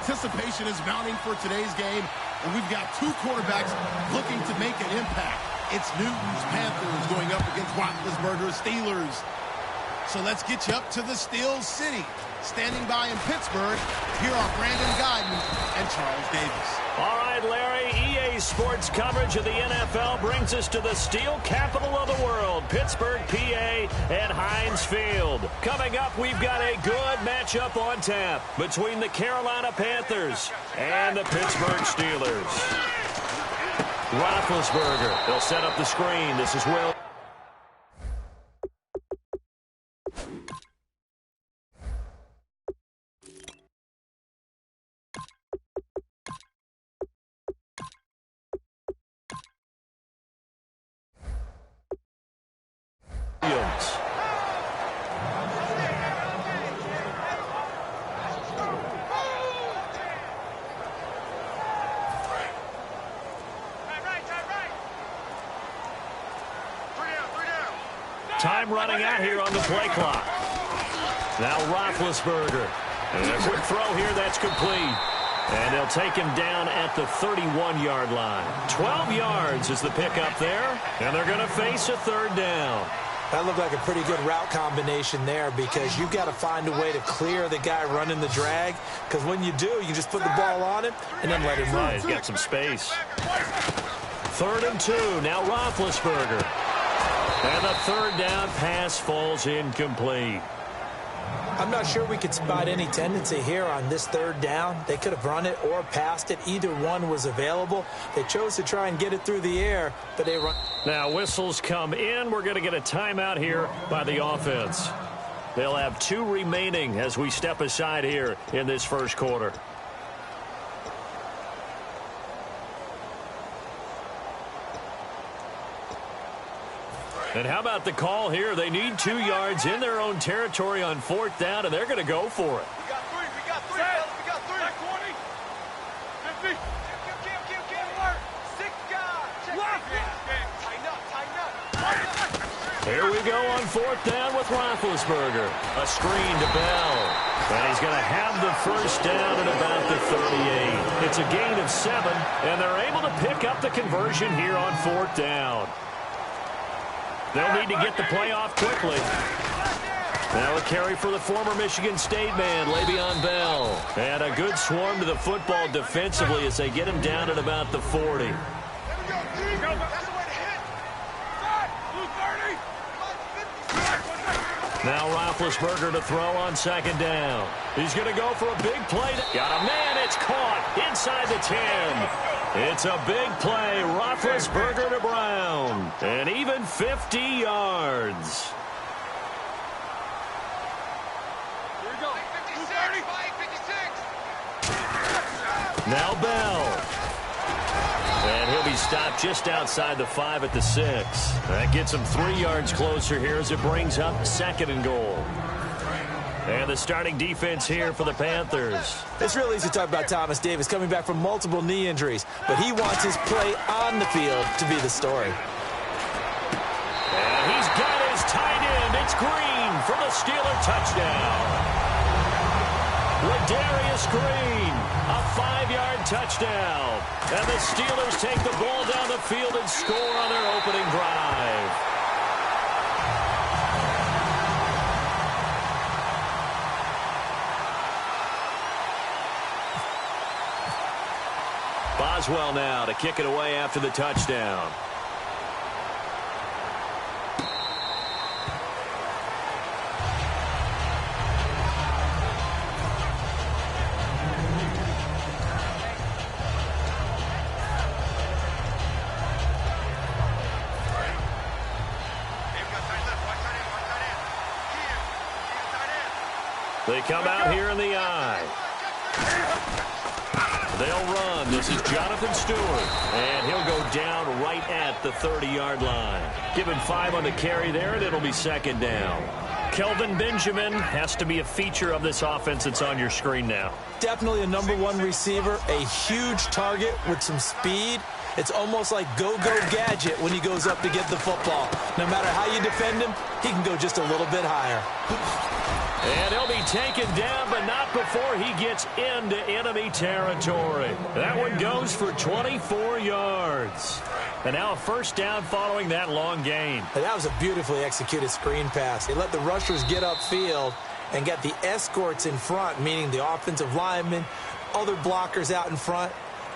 anticipation is mounting for today's game, and we've got two quarterbacks looking to make an impact. It's Newton's Panthers going up against Roethlisberger's Steelers. So let's get you up to the Steel City. Standing by in Pittsburgh, here are Brandon Guyton and Charles Davis. All right, Larry, EA Sports coverage of the NFL brings us to the steel capital of the world, Pittsburgh, PA, at Heinz Field. Coming up, we've got a good matchup on tap between the Carolina Panthers and the Pittsburgh Steelers. Roethlisberger, they'll set up the screen. This is Will. Time running out here on the play clock. Now Roethlisberger. And a quick throw here that's complete. And they'll take him down at the 31-yard line. 12 yards is the pickup there. And they're going to face a third down. That looked like a pretty good route combination there because you've got to find a way to clear the guy running the drag. Because when you do, you just put the ball on him and then let him run. He's got some space. 3rd and 2. Now Roethlisberger. And the third down pass falls incomplete. I'm not sure we could spot any tendency here on this third down. They could have run it or passed it. Either one was available. They chose to try and get it through the air, but they run. Now whistles come in. We're going to get a timeout here by the offense. They'll have 2 remaining as we step aside here in this first quarter. And how about the call here? They need 2 yards in their own territory on 4th down, and they're going to go for it. We got 3. We got 3. We got 3. 20. 50. Can't work. 6 guys. Check tighten up. Here we go on 4th down with Roethlisberger. A screen to Bell. And he's going to have the first down at about the 38. It's a gain of 7, and they're able to pick up the conversion here on 4th down. They'll need to get the play off quickly. Now a carry for the former Michigan State man, Le'Veon Bell. And a good swarm to the football defensively as they get him down at about the 40. Now Roethlisberger to throw on 2nd down. He's going to go for a big play. Got a man. It's caught inside the 10. It's a big play. Roethlisberger to Brown. And even 50 yards. Here we go. 56. 56. Now Bell. And he'll be stopped just outside the 5 at the 6. That gets him 3 yards closer here as it brings up 2nd and goal. And the starting defense here for the Panthers. It's real easy to talk about Thomas Davis coming back from multiple knee injuries, but he wants his play on the field to be the story. And he's got his tight end. It's Green for the Steeler touchdown. Ladarius Green, a 5-yard touchdown. And the Steelers take the ball down the field and score on their opening drive. Boswell now to kick it away after the touchdown. They come out here in the eye. They'll run. This is Jonathan Stewart. And he'll go down right at the 30-yard line. Give him 5 on the carry there, and it'll be 2nd down. Kelvin Benjamin has to be a feature of this offense that's on your screen now. Definitely a #1 receiver, a huge target with some speed. It's almost like go-go gadget when he goes up to get the football. No matter how you defend him, he can go just a little bit higher. And he'll be taken down, but not before he gets into enemy territory. That one goes for 24 yards. And now a first down following that long gain. And that was a beautifully executed screen pass. They let the rushers get upfield and got the escorts in front, meaning the offensive linemen, other blockers out in front,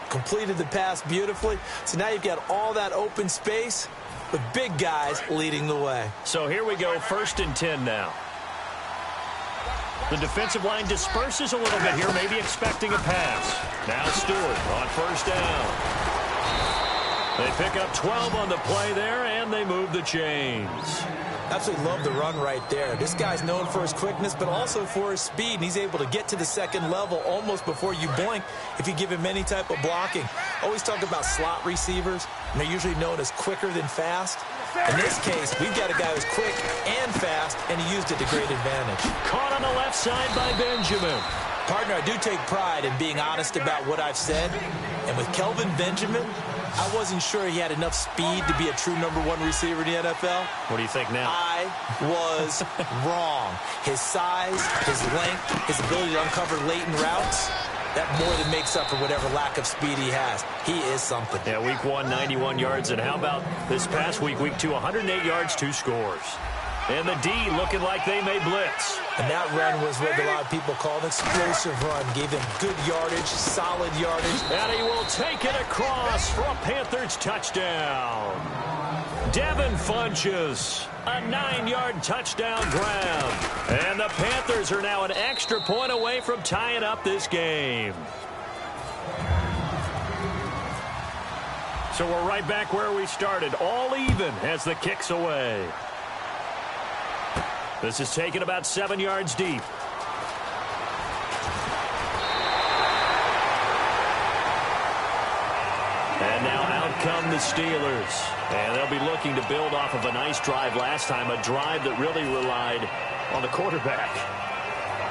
completed the pass beautifully. So now you've got all that open space with big guys leading the way. So here we go, 1st and 10 now. The defensive line disperses a little bit here, maybe expecting a pass. Now Stewart on 1st down. They pick up 12 on the play there, and they move the chains. Absolutely love the run right there. This guy's known for his quickness, but also for his speed. And he's able to get to the second level almost before you blink if you give him any type of blocking. Always talk about slot receivers, and they're usually known as quicker than fast. In this case, we've got a guy who's quick and fast, and he used it to great advantage. Caught on the left side by Benjamin. Partner, I do take pride in being honest about what I've said. And with Kelvin Benjamin, I wasn't sure he had enough speed to be a true #1 receiver in the NFL. What do you think now? I was wrong. His size, his length, his ability to uncover latent routes, that more than makes up for whatever lack of speed he has. He is something. Yeah, week 1, 91 yards. And how about this past week, week 2, 108 yards, 2 scores. And the D looking like they may blitz. And that run was what a lot of people call an explosive run. Gave him good yardage, solid yardage. And he will take it across for a Panthers touchdown. Devin Funchess, a 9-yard touchdown grab. And the Panthers are now an extra point away from tying up this game. So we're right back where we started, all even as the kick's away. This is taken about 7 yards deep. And now out come the Steelers. And they'll be looking to build off of a nice drive last time, a drive that really relied on the quarterback.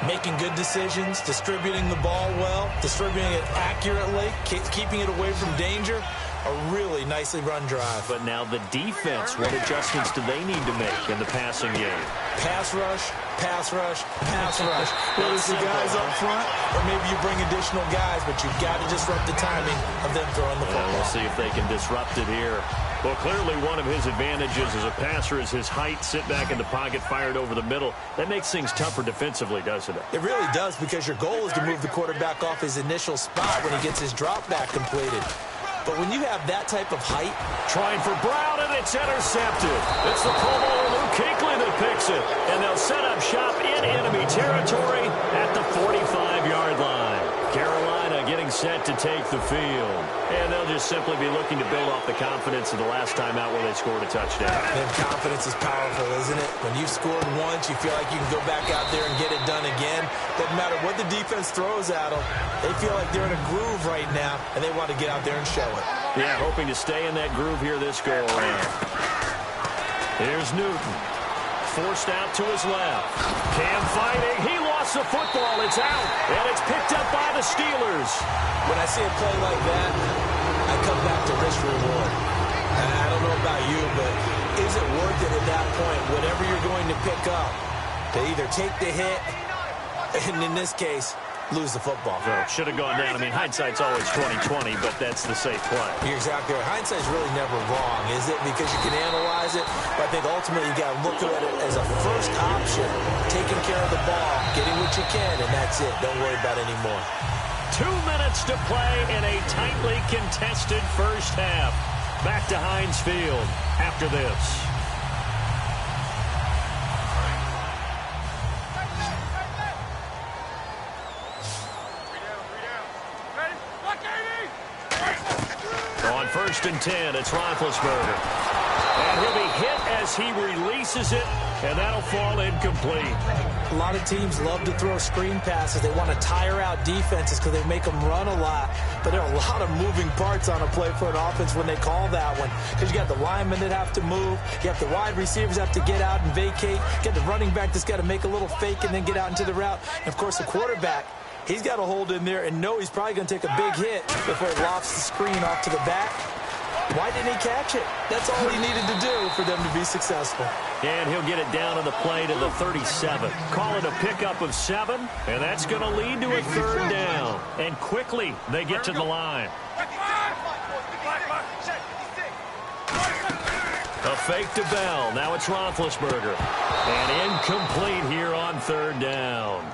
Making good decisions, distributing the ball well, distributing it accurately, keeping it away from danger. A really nicely run drive. But now the defense, what adjustments do they need to make in the passing game? Pass rush, pass rush, pass rush. Whether it's the guys up front or maybe you bring additional guys, but you've got to disrupt the timing of them throwing the football. We'll see if they can disrupt it here. Well, clearly one of his advantages as a passer is his height, sit back in the pocket, fired over the middle. That makes things tougher defensively, doesn't it? It really does, because your goal is to move the quarterback off his initial spot when he gets his drop back completed. But when you have that type of height... Trying for Brown, and it's intercepted. It's the Pro Bowler Luke Kuechly that picks it. And they'll set up shop in enemy territory at the 45-yard line. Carolina getting set to take the field. And they'll just simply be looking to build off the confidence of the last time out where they scored a touchdown. And confidence is powerful, isn't it? When you've scored once, you feel like you can go back out there and get it done again. Doesn't matter what the defense throws at them. They feel like they're in a groove right now, and they want to get out there and show it. Yeah, hoping to stay in that groove here this go-around. Here's Newton. Forced out to his left. Cam fighting. He lost the football. It's out. And it's picked up by the Steelers. When I see a play like that, I come back to risk-reward. And I don't know about you, but is it worth it at that point, whatever you're going to pick up, to either take the hit, and in this case, lose the football? Well, should have gone down. I mean, hindsight's always 20/20, but that's the safe play. You're exactly right. Hindsight's really never wrong, is it? Because you can analyze it, but I think ultimately you got to look at it as a first option, taking care of the ball, getting what you can, and that's it. Don't worry about it anymore. 2 minutes to play in a tightly contested first half. Back to Heinz Field after this. On 1st and 10, it's Roethlisberger. And he'll be hit as he releases it, and that'll fall incomplete. A lot of teams love to throw screen passes. They want to tire out defenses because they make them run a lot. But there are a lot of moving parts on a play for an offense when they call that one. Because you got the linemen that have to move. You have the wide receivers have to get out and vacate. You got the running back that's got to make a little fake and then get out into the route. And, of course, the quarterback, he's got to hold in there and know he's probably going to take a big hit before he lofts the screen off to the back. Why didn't he catch it? That's all he needed to do for them to be successful. And he'll get it down on the play to the 37. Call it a pickup of 7, and that's going to lead to a 3rd down. And quickly, they get to the line. A fake to Bell. Now it's Roethlisberger. And incomplete here on 3rd down.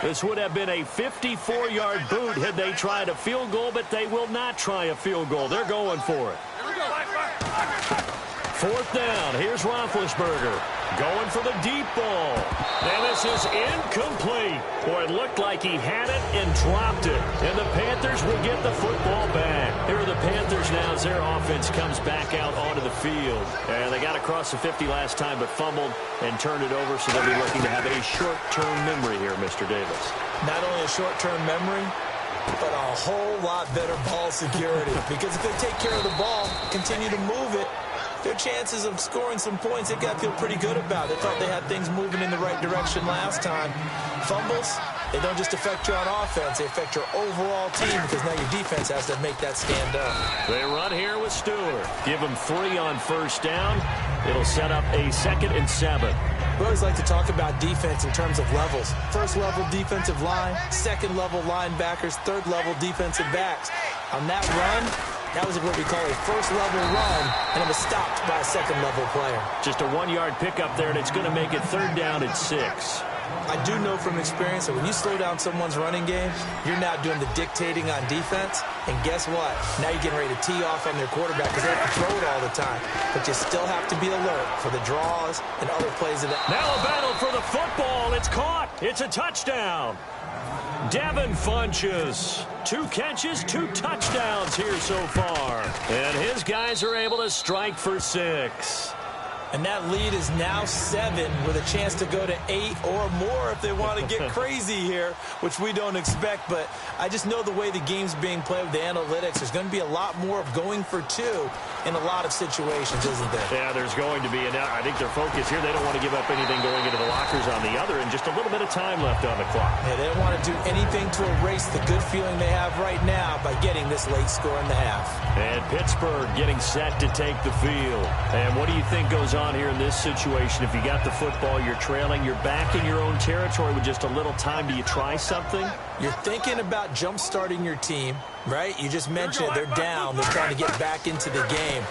This would have been a 54-yard boot had they tried a field goal, but they will not try a field goal. They're going for it. 4th down. Here's Roethlisberger going for the deep ball. And this is incomplete. Boy, it looked like he had it and dropped it. And the Panthers will get the football back. Here are the Panthers now as their offense comes back out onto the field. And they got across the 50 last time but fumbled and turned it over, so they'll be looking to have a short-term memory here, Mr. Davis. Not only a short-term memory, but a whole lot better ball security. Because if they take care of the ball, continue to move it, their chances of scoring some points, they got to feel pretty good about. They thought they had things moving in the right direction last time. Fumbles, they don't just affect you on offense, they affect your overall team because now your defense has to make that stand up. They run here with Stewart. Give him 3 on 1st down. It'll set up a 2nd and 7. We always like to talk about defense in terms of levels. 1st level defensive line, 2nd level linebackers, 3rd level defensive backs. On that run, that was what we call a 1st level run, and it was stopped by a 2nd level player. Just a 1-yard pickup there, and it's going to make it 3rd down at 6. I do know from experience that when you slow down someone's running game, you're now doing the dictating on defense. And guess what? Now you're getting ready to tee off on their quarterback because they have to throw it all the time. But you still have to be alert for the draws and other plays of that. Now a battle for the football. It's caught. It's a touchdown. Devin Funchess. 2 catches, 2 touchdowns here so far. And his guys are able to strike for 6. And that lead is now 7 with a chance to go to 8 or more if they want to get crazy here, which we don't expect. But I just know the way the game's being played with the analytics, there's going to be a lot more of going for 2 in a lot of situations, isn't there? Yeah, there's going to be. And I think their focus here, they don't want to give up anything going into the lockers on the other, and just a little bit of time left on the clock. Yeah, they don't want to do anything to erase the good feeling they have right now by getting this late score in the half. And Pittsburgh getting set to take the field. And what do you think goes on here in this situation? If you got the football, you're trailing, you're back in your own territory with just a little time. Do you try something? You're thinking about jump-starting your team, right? You just mentioned it. They're down. They're trying to get back into the game.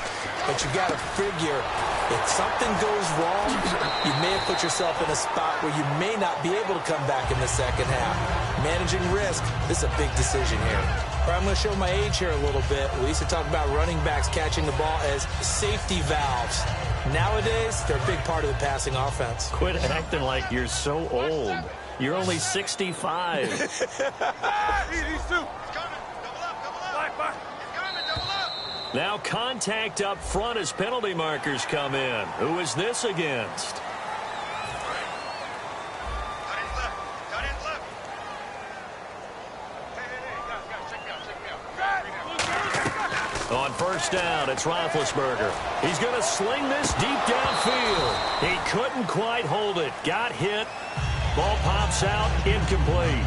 But you got to figure if something goes wrong, you may have put yourself in a spot where you may not be able to come back in the second half. Managing risk, this is a big decision here. I'm going to show my age here a little bit. We used to talk about running backs catching the ball as safety valves. Nowadays, they're a big part of the passing offense. Quit acting like you're so old. You're only 65. Now contact up front as penalty markers come in. Who is this against? On 1st down, it's Roethlisberger. He's going to sling this deep downfield. He couldn't quite hold it. Got hit. Ball pops out. Incomplete.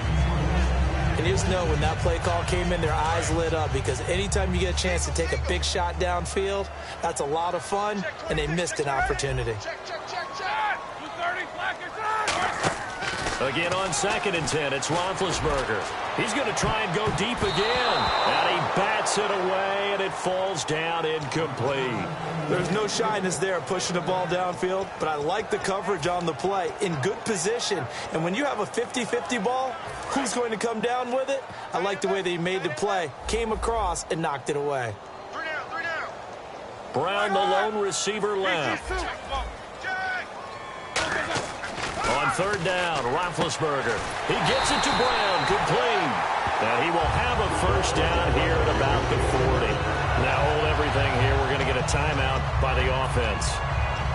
And you just know when that play call came in, their eyes lit up because anytime you get a chance to take a big shot downfield, that's a lot of fun, and they missed an opportunity. Again on 2nd and 10, it's Roethlisberger. He's going to try and go deep again. And he bats it away, and it falls down incomplete. There's no shyness there pushing the ball downfield, but I like the coverage on the play. In good position. And when you have a 50-50 ball, who's going to come down with it? I like the way they made the play, came across, and knocked it away. 3 down. Brown, the lone receiver, left. On 3rd down, Roethlisberger. He gets it to Brown, complete. And he will have a 1st down here at about the 40. Now hold everything here. We're going to get a timeout by the offense.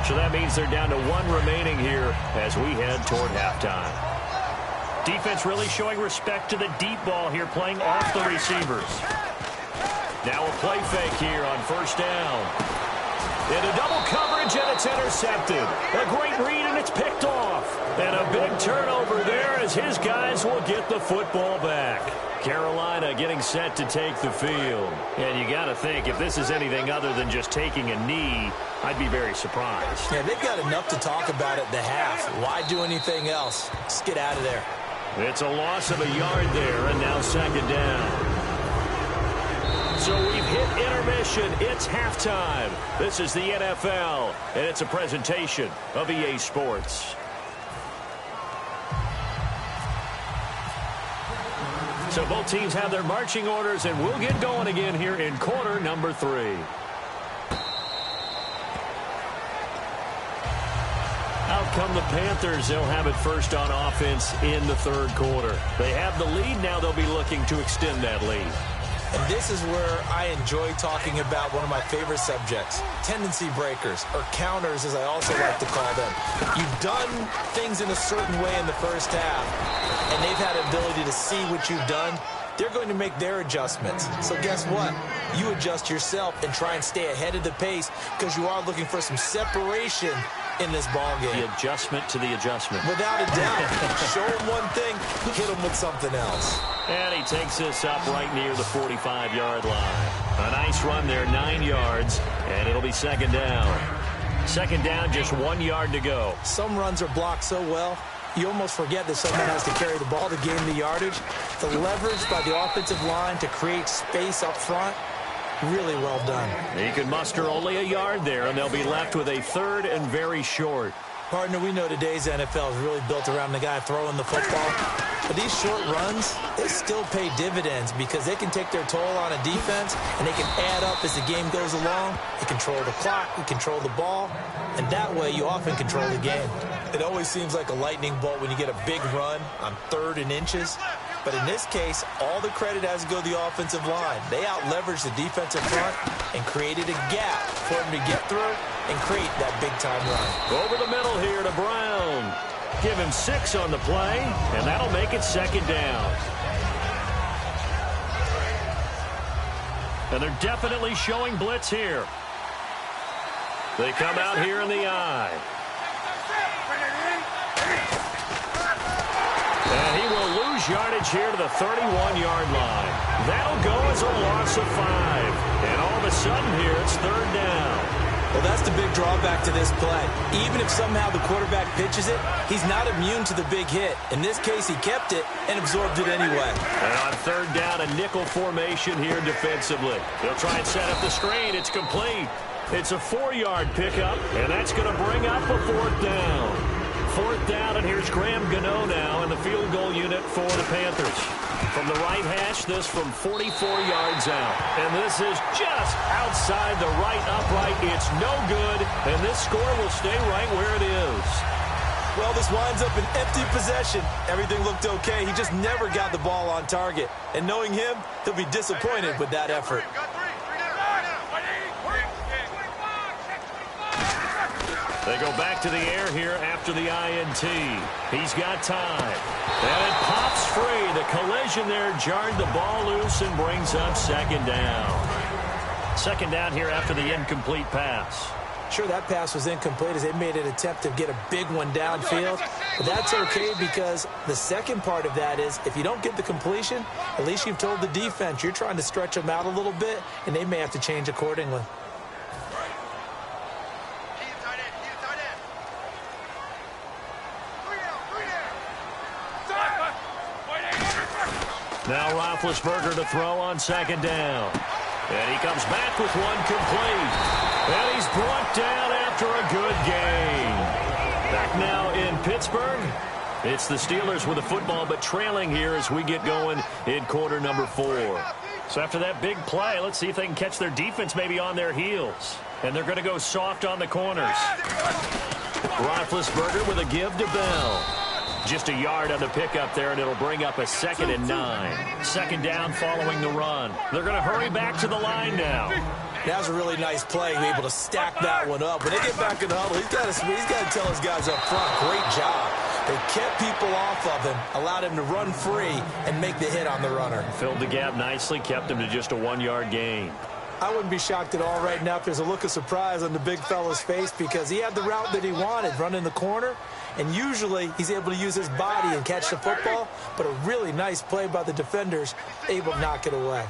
So that means they're down to 1 remaining here as we head toward halftime. Defense really showing respect to the deep ball here, playing off the receivers. Now a play fake here on 1st down. Into double coverage, and it's intercepted. A great read, and it's picked off. And a big turnover there as his guys will get the football back. Carolina getting set to take the field. And you got to think, if this is anything other than just taking a knee, I'd be very surprised. Yeah, they've got enough to talk about at the half. Why do anything else? Just get out of there. It's a loss of a yard there, and now second down. So we've hit intermission. It's halftime. This is the NFL, and it's a presentation of EA Sports. So both teams have their marching orders, and we'll get going again here in quarter number 3. Out come the Panthers. They'll have it first on offense in the third quarter. They have the lead. Now they'll be looking to extend that lead. And this is where I enjoy talking about one of my favorite subjects, tendency breakers, or counters as I also like to call them. You've done things in a certain way in the first half, and they've had the ability to see what you've done. They're going to make their adjustments. So guess what? You adjust yourself and try and stay ahead of the pace because you are looking for some separation in this ball game. The adjustment to the adjustment. Without a doubt. Show him one thing, hit him with something else. And he takes this up right near the 45-yard line. A nice run there, 9 yards, and it'll be second down. Second down, just 1 yard to go. Some runs are blocked so well, you almost forget that someone has to carry the ball to gain the yardage. The leverage by the offensive line to create space up front, really well done. He can muster only a yard there, and they'll be left with a third and very short. Partner, we know today's NFL is really built around the guy throwing the football. But these short runs, they still pay dividends because they can take their toll on a defense, and they can add up as the game goes along. You control the clock, you control the ball, and that way you often control the game. It always seems like a lightning bolt when you get a big run on 3rd and inches. But in this case, all the credit has to go to the offensive line. They out-leveraged the defensive front and created a gap for him to get through and create that big-time run. Over the middle here to Brown. Give him 6 on the play, and that'll make it second down. And they're definitely showing blitz here. They come out here in the eye. And he will lose yardage here to the 31-yard line. That'll go as a loss of 5. And all of a sudden here, it's third down. Well, that's the big drawback to this play. Even if somehow the quarterback pitches it, he's not immune to the big hit. In this case, he kept it and absorbed it anyway. And on third down, a nickel formation here defensively. They'll try and set up the screen. It's complete. It's a 4-yard pickup, and that's going to bring up a 4th down. 4th down, and here's Graham Gano now in the field goal unit for the Panthers. From the right hash, this from 44 yards out. And this is just outside the right upright. It's no good, and this score will stay right where it is. Well, this winds up an empty possession. Everything looked okay. He just never got the ball on target. And knowing him, he'll be disappointed with that effort. They go back to the air here after the INT. He's got time. And it pops free. The collision there jarred the ball loose and brings up second down. Second down here after the incomplete pass. Sure, that pass was incomplete as they made an attempt to get a big one downfield. But that's okay because the second part of that is if you don't get the completion, at least you've told the defense you're trying to stretch them out a little bit, and they may have to change accordingly. Now Roethlisberger to throw on second down. And he comes back with one complete. And he's brought down after a good game. Back now in Pittsburgh. It's the Steelers with the football, but trailing here as we get going in quarter number 4. So after that big play, let's see if they can catch their defense maybe on their heels. And they're going to go soft on the corners. Roethlisberger with a give to Bell. Just a yard on the pickup there, and it'll bring up a 2nd and 9. Second down following the run. They're going to hurry back to the line now. That was a really nice play, able to stack that one up. When they get back in the huddle, he's got to tell his guys up front, great job. They kept people off of him, allowed him to run free, and make the hit on the runner. Filled the gap nicely, kept him to just a 1-yard gain. I wouldn't be shocked at all right now if there's a look of surprise on the big fella's face because he had the route that he wanted, running the corner, and usually he's able to use his body and catch the football, but a really nice play by the defenders, able to knock it away.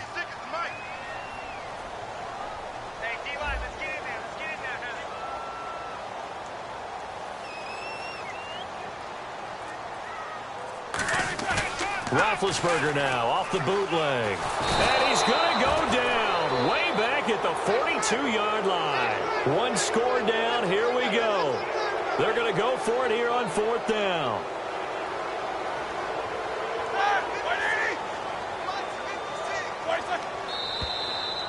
Roethlisberger now off the bootleg. And he's going to go down way back at the 42-yard line. One score down. Here we go. They're going to go for it here on 4th down.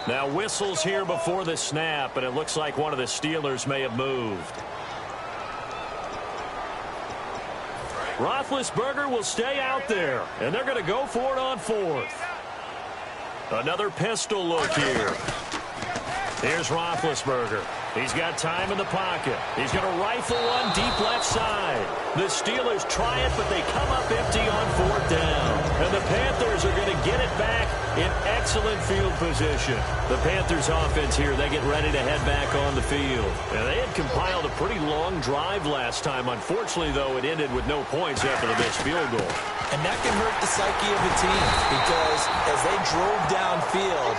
Now whistles here before the snap, and it looks like one of the Steelers may have moved. Roethlisberger will stay out there, and they're going to go for it on 4th. Another pistol look here. Here's Roethlisberger. He's got time in the pocket. He's going to rifle one deep left side. The Steelers try it, but they come up empty on 4th down. And the Panthers are going to get it back in excellent field position. The Panthers offense here, they get ready to head back on the field. And they had compiled a pretty long drive last time. Unfortunately, though, it ended with no points after the missed field goal. And that can hurt the psyche of the team because as they drove downfield,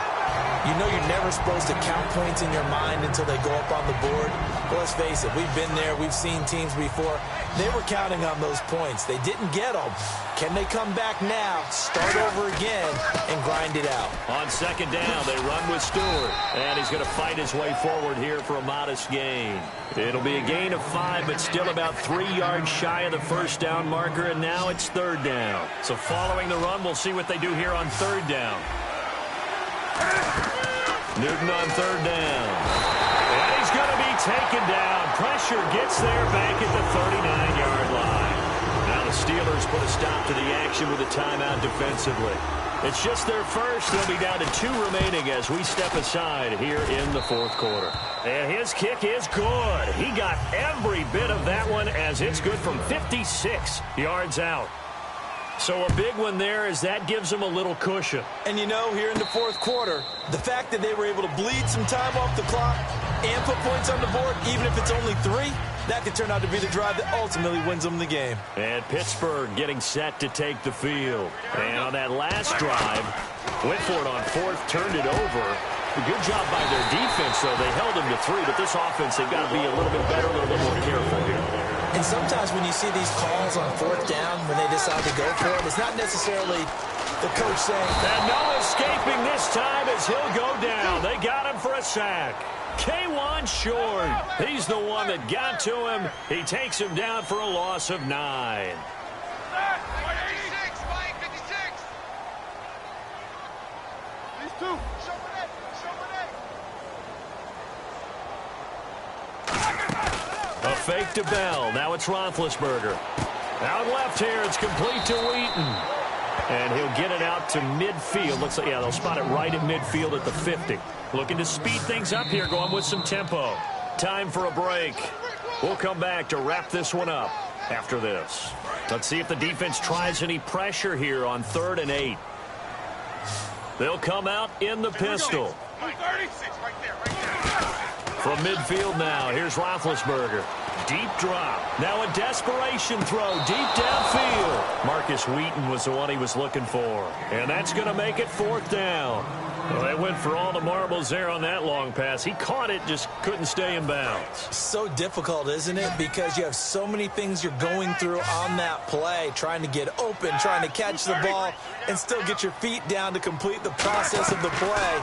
you know you're never supposed to count points in your mind until they go up on the board. But let's face it, we've been there. We've seen teams before. They were counting on those points. They didn't get them. Can they come back now, start over again, and grind it out? On 2nd down, they run with Stewart. And he's going to fight his way forward here for a modest gain. It'll be a gain of 5, but still about 3 yards shy of the 1st down marker. And now it's 3rd down. So following the run, we'll see what they do here on 3rd down. Newton on 3rd down. And he's going to be taken down. Pressure gets there back at the 39-yard line. Now the Steelers put a stop to the action with a timeout defensively. It's just their first. They'll be down to 2 remaining as we step aside here in the 4th quarter. And his kick is good. He got every bit of that one as it's good from 56 yards out. So a big one there as that gives them a little cushion. And you know, here in the 4th quarter, the fact that they were able to bleed some time off the clock and put points on the board, even if it's only 3, that could turn out to be the drive that ultimately wins them the game. And Pittsburgh getting set to take the field. And on that last drive, went for it on 4th, turned it over. A good job by their defense, though. They held them to 3, but this offense, they've got to be a little bit better, a little bit more careful here. And sometimes when you see these calls on 4th down, when they decide to go for it, it's not necessarily the coach saying, and no escaping this time as he'll go down. They got him for a sack. K1 Short. He's the one that got to him. He takes him down for a loss of 9. 56, Mike, 56. These 2. Show me that. A fake to Bell. Now it's Roethlisberger. Out left here. It's complete to Wheaton. And he'll get it out to midfield. Looks like, yeah, they'll spot it right at midfield at the 50. Looking to speed things up here, going with some tempo. Time for a break. We'll come back to wrap this one up after this. Let's see if the defense tries any pressure here on 3rd and 8. They'll come out in the pistol. 36, right there. From midfield now, here's Roethlisberger. Deep drop. Now a desperation throw deep downfield. Marcus Wheaton was the one he was looking for. And that's going to make it 4th down. Well, they went for all the marbles there on that long pass. He caught it, just couldn't stay in bounds. So difficult, isn't it? Because you have so many things you're going through on that play, trying to get open, trying to catch the ball, and still get your feet down to complete the process of the play.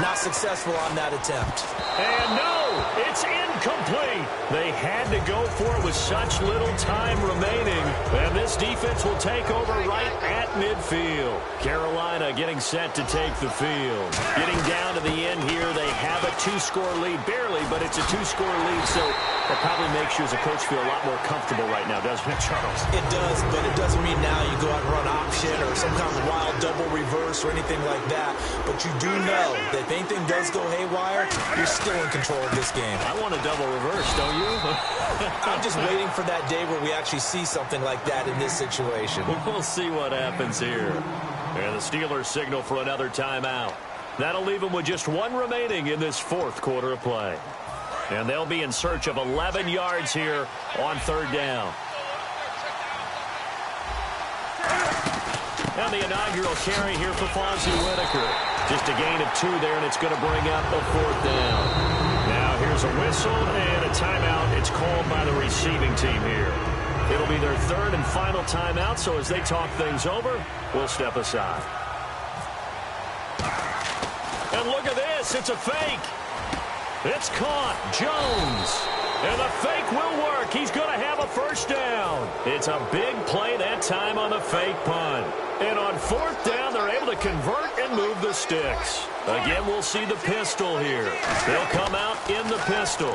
Not successful on that attempt. And no, it's incomplete. They had to go for it with such little time remaining. And this defense will take over right at midfield. Carolina getting set to take the field. Getting down to the end here, they have a 2-score lead. Barely, but it's a 2-score lead, so that probably makes you as a coach feel a lot more comfortable right now, doesn't it, Charles? It does, but it doesn't mean now you go out and run option or some kind of wild double reverse or anything like that. But you do know that if anything does go haywire, you're still in control of this game. I want a double reverse, don't you? I'm just waiting for that day where we actually see something like that in this situation. We'll see what happens here. And the Steelers signal for another timeout. That'll leave them with just one remaining in this fourth quarter of play. And they'll be in search of 11 yards here on third down. And the inaugural carry here for Fonzie Whitaker. Just a gain of 2 there, and it's going to bring up a fourth down. Now here's a whistle and a timeout. It's called by the receiving team here. It'll be their third and final timeout, so as they talk things over, we'll step aside. And look at this. It's a fake. It's caught. Jones. And the fake will work. He's going to have a first down. It's a big play that time on the fake punt. And on fourth down, they're able to convert and move the sticks. Again, we'll see the pistol here. They'll come out in the pistol.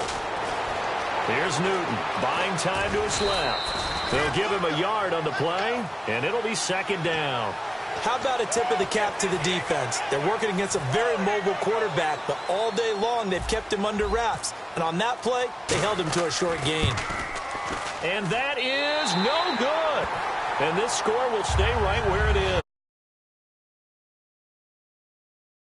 Here's Newton, buying time to his left. They'll give him a yard on the play, and it'll be second down. How about a tip of the cap to the defense? They're working against a very mobile quarterback, but all day long they've kept him under wraps. And on that play, they held him to a short gain. And that is no good. And this score will stay right where it